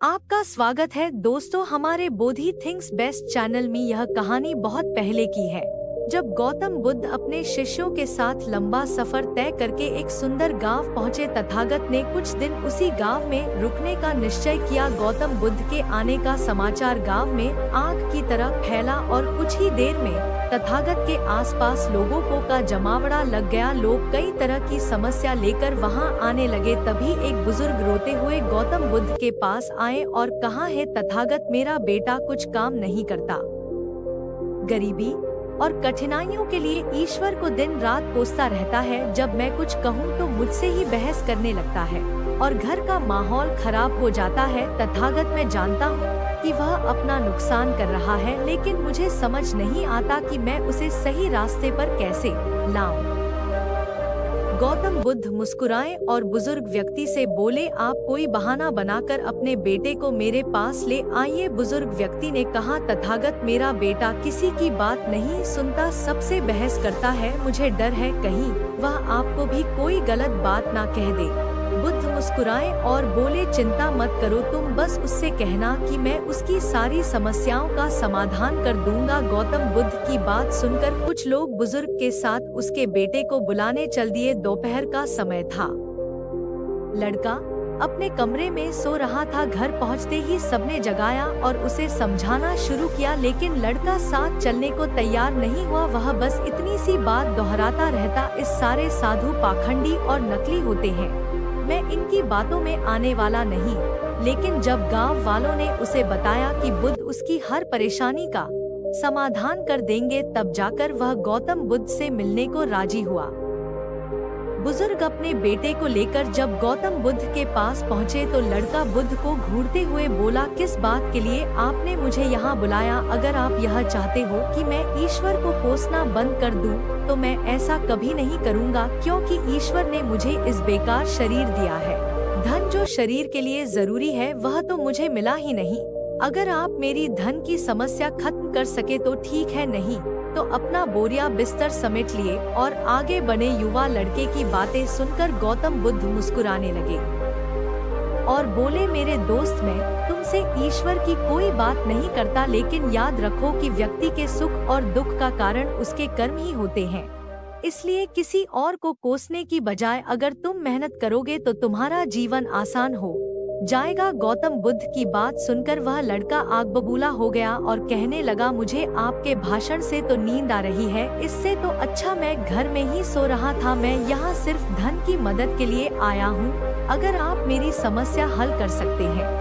आपका स्वागत है दोस्तों हमारे बोधि थिंग्स बेस्ट चैनल में। यह कहानी बहुत पहले की है, जब गौतम बुद्ध अपने शिष्यों के साथ लंबा सफर तय करके एक सुंदर गांव पहुंचे। तथागत ने कुछ दिन उसी गांव में रुकने का निश्चय किया। गौतम बुद्ध के आने का समाचार गांव में आग की तरह फैला और कुछ ही देर में तथागत के आसपास लोगों का जमावड़ा लग गया। लोग कई तरह की समस्या लेकर वहां आने लगे। तभी एक बुजुर्ग रोते हुए गौतम बुद्ध के पास आए और कहा, है तथागत, मेरा बेटा कुछ काम नहीं करता। गरीबी और कठिनाइयों के लिए ईश्वर को दिन रात कोसता रहता है। जब मैं कुछ कहूँ तो मुझसे ही बहस करने लगता है और घर का माहौल खराब हो जाता है। तथागत, मैं जानता हूँ कि वह अपना नुकसान कर रहा है, लेकिन मुझे समझ नहीं आता कि मैं उसे सही रास्ते पर कैसे लाऊं। गौतम बुद्ध मुस्कुराए और बुजुर्ग व्यक्ति से बोले, आप कोई बहाना बनाकर अपने बेटे को मेरे पास ले आइए। बुजुर्ग व्यक्ति ने कहा, तथागत, मेरा बेटा किसी की बात नहीं सुनता, सबसे बहस करता है। मुझे डर है कहीं वह आपको भी कोई गलत बात ना कह दे। बुद्ध मुस्कुराए और बोले, चिंता मत करो, तुम बस उससे कहना कि मैं उसकी सारी समस्याओं का समाधान कर दूंगा। गौतम बुद्ध की बात सुनकर कुछ लोग बुजुर्ग के साथ उसके बेटे को बुलाने चल दिए। दोपहर का समय था। लड़का अपने कमरे में सो रहा था। घर पहुंचते ही सबने जगाया और उसे समझाना शुरू किया, लेकिन लड़का साथ चलने को तैयार नहीं हुआ। वह बस इतनी सी बात दोहराता रहता, इस सारे साधु पाखंडी और नकली होते हैं, मैं इनकी बातों में आने वाला नहीं। लेकिन जब गांव वालों ने उसे बताया कि बुद्ध उसकी हर परेशानी का समाधान कर देंगे, तब जाकर वह गौतम बुद्ध से मिलने को राजी हुआ। बुजुर्ग अपने बेटे को लेकर जब गौतम बुद्ध के पास पहुँचे तो लड़का बुद्ध को घूरते हुए बोला, किस बात के लिए आपने मुझे यहाँ बुलाया? अगर आप यह चाहते हो कि मैं ईश्वर को कोसना बंद कर दूं, तो मैं ऐसा कभी नहीं करूँगा, क्योंकि ईश्वर ने मुझे इस बेकार शरीर दिया है। धन जो शरीर के लिए जरूरी है वह तो मुझे मिला ही नहीं। अगर आप मेरी धन की समस्या खत्म कर सके तो ठीक है, नहीं तो अपना बोरिया बिस्तर समेट लिए और आगे बढ़े। युवा लड़के की बातें सुनकर गौतम बुद्ध मुस्कुराने लगे और बोले, मेरे दोस्त, मैं तुमसे ईश्वर की कोई बात नहीं करता, लेकिन याद रखो कि व्यक्ति के सुख और दुख का कारण उसके कर्म ही होते हैं। इसलिए किसी और को कोसने की बजाय अगर तुम मेहनत करोगे तो तुम्हारा जीवन आसान हो जाएगा। गौतम बुद्ध की बात सुनकर वह लड़का आग बबूला हो गया और कहने लगा, मुझे आपके भाषण से तो नींद आ रही है, इससे तो अच्छा मैं घर में ही सो रहा था। मैं यहाँ सिर्फ धन की मदद के लिए आया हूँ। अगर आप मेरी समस्या हल कर सकते हैं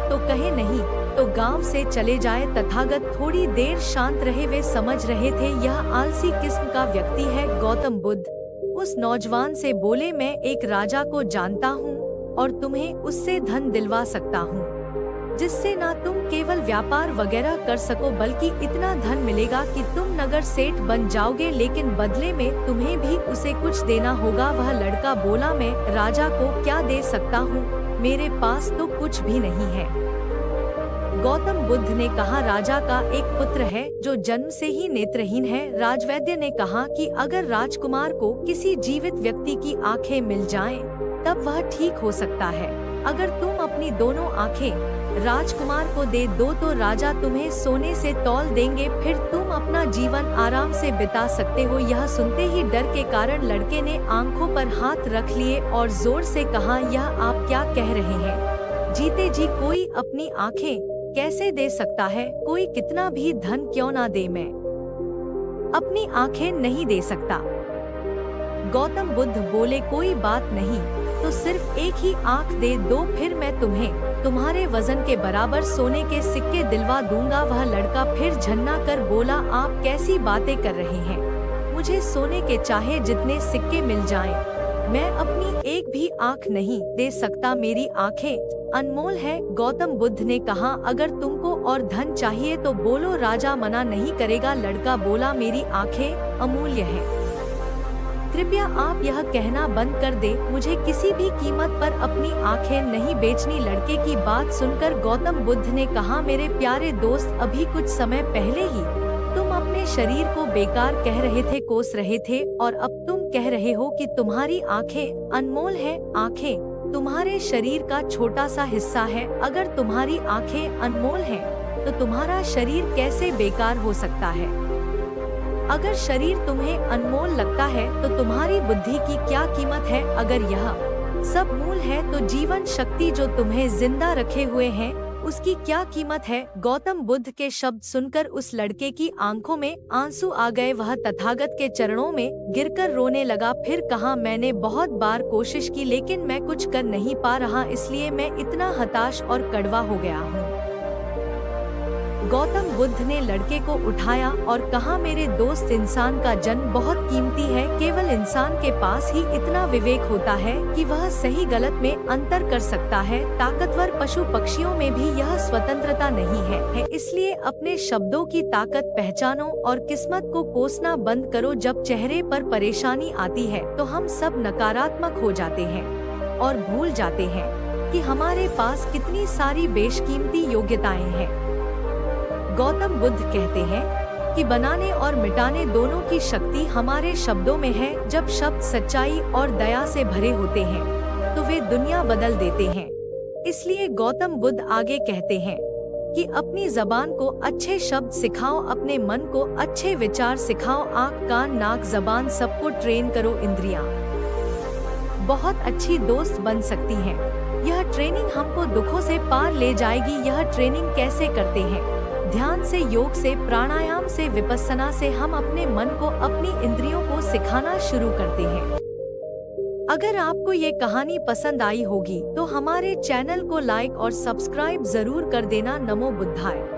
तो कहे, नहीं तो गांव से चले जाए। तथागत थोड़ी देर शांत रहे। वे समझ रहे थे यह आलसी किस्म का व्यक्ति है। गौतम बुद्ध उस नौजवान से बोले, मैं एक राजा को जानता हूँ और तुम्हें उससे धन दिलवा सकता हूँ, जिससे ना तुम केवल व्यापार वगैरह कर सको, बल्कि इतना धन मिलेगा कि तुम नगर सेठ बन जाओगे, लेकिन बदले में तुम्हें भी उसे कुछ देना होगा। वह लड़का बोला, मैं राजा को क्या दे सकता हूँ, मेरे पास तो कुछ भी नहीं है। गौतम बुद्ध ने कहा, राजा का एक पुत्र है जो जन्म से ही नेत्रहीन है। राजवैद्य ने कहा कि अगर राजकुमार को किसी जीवित व्यक्ति की आंखें मिल जाएं, तब वह ठीक हो सकता है। अगर तुम अपनी दोनों आंखें राजकुमार को दे दो तो राजा तुम्हें सोने से तौल देंगे, फिर तुम अपना जीवन आराम से बिता सकते हो। यह सुनते ही डर के कारण लड़के ने आंखों पर हाथ रख लिए और जोर से कहा, यह आप क्या कह रहे हैं? जीते जी कोई अपनी आंखें कैसे दे सकता है? कोई कितना भी धन क्यों ना दे, मैं अपनी आंखें नहीं दे सकता। गौतम बुद्ध बोले, कोई बात नहीं, तो सिर्फ एक ही आंख दे दो, फिर मैं तुम्हें तुम्हारे वजन के बराबर सोने के सिक्के दिलवा दूंगा। वह लड़का फिर झन्ना कर बोला, आप कैसी बातें कर रहे हैं? मुझे सोने के चाहे जितने सिक्के मिल जाएं, मैं अपनी एक भी आंख नहीं दे सकता। मेरी आंखें अनमोल है। गौतम बुद्ध ने कहा, अगर तुमको और धन चाहिए तो बोलो, राजा मना नहीं करेगा। लड़का बोला, मेरी आंखें अमूल्य हैं, कृपया आप यह कहना बंद कर दे, मुझे किसी भी कीमत पर अपनी आंखें नहीं बेचनी। लड़के की बात सुनकर गौतम बुद्ध ने कहा, मेरे प्यारे दोस्त, अभी कुछ समय पहले ही तुम अपने शरीर को बेकार कह रहे थे, कोस रहे थे, और अब तुम कह रहे हो कि तुम्हारी आंखें अनमोल हैं। आंखें तुम्हारे शरीर का छोटा सा हिस्सा है। अगर तुम्हारी आंखें अनमोल हैं, तो तुम्हारा शरीर कैसे बेकार हो सकता है? अगर शरीर तुम्हें अनमोल लगता है, तो तुम्हारी बुद्धि की क्या कीमत है? अगर यह सब मूल है, तो जीवन शक्ति जो तुम्हें जिंदा रखे हुए हैं, उसकी क्या कीमत है? गौतम बुद्ध के शब्द सुनकर उस लड़के की आंखों में आंसू आ गए। वह तथागत के चरणों में गिरकर रोने लगा। फिर कहा, मैंने बहुत बार कोशिश की, लेकिन मैं कुछ कर नहीं पा रहा, इसलिए मैं इतना हताश और कड़वा हो गया हूँ। गौतम बुद्ध ने लड़के को उठाया और कहा, मेरे दोस्त, इंसान का जन्म बहुत कीमती है। केवल इंसान के पास ही इतना विवेक होता है कि वह सही गलत में अंतर कर सकता है। ताकतवर पशु पक्षियों में भी यह स्वतंत्रता नहीं है। इसलिए अपने शब्दों की ताकत पहचानो और किस्मत को कोसना बंद करो। जब चेहरे पर परेशानी आती है, तो हम सब नकारात्मक हो जाते हैं और भूल जाते हैं कि हमारे पास कितनी सारी बेशकीमती योग्यताएं हैं। गौतम बुद्ध कहते हैं कि बनाने और मिटाने दोनों की शक्ति हमारे शब्दों में है। जब शब्द सच्चाई और दया से भरे होते हैं, तो वे दुनिया बदल देते हैं। इसलिए गौतम बुद्ध आगे कहते हैं कि अपनी जबान को अच्छे शब्द सिखाओ, अपने मन को अच्छे विचार सिखाओ। आँख, कान, नाक, जबान सबको ट्रेन करो। इंद्रियां बहुत अच्छी दोस्त बन सकती हैं। यह ट्रेनिंग हमको दुखों से पार ले जाएगी। यह ट्रेनिंग कैसे करते हैं? ध्यान से, योग से, प्राणायाम से, विपस्सना से हम अपने मन को, अपनी इंद्रियों को सिखाना शुरू करते हैं। अगर आपको ये कहानी पसंद आई होगी, तो हमारे चैनल को लाइक और सब्सक्राइब जरूर कर देना। नमो बुद्धाय।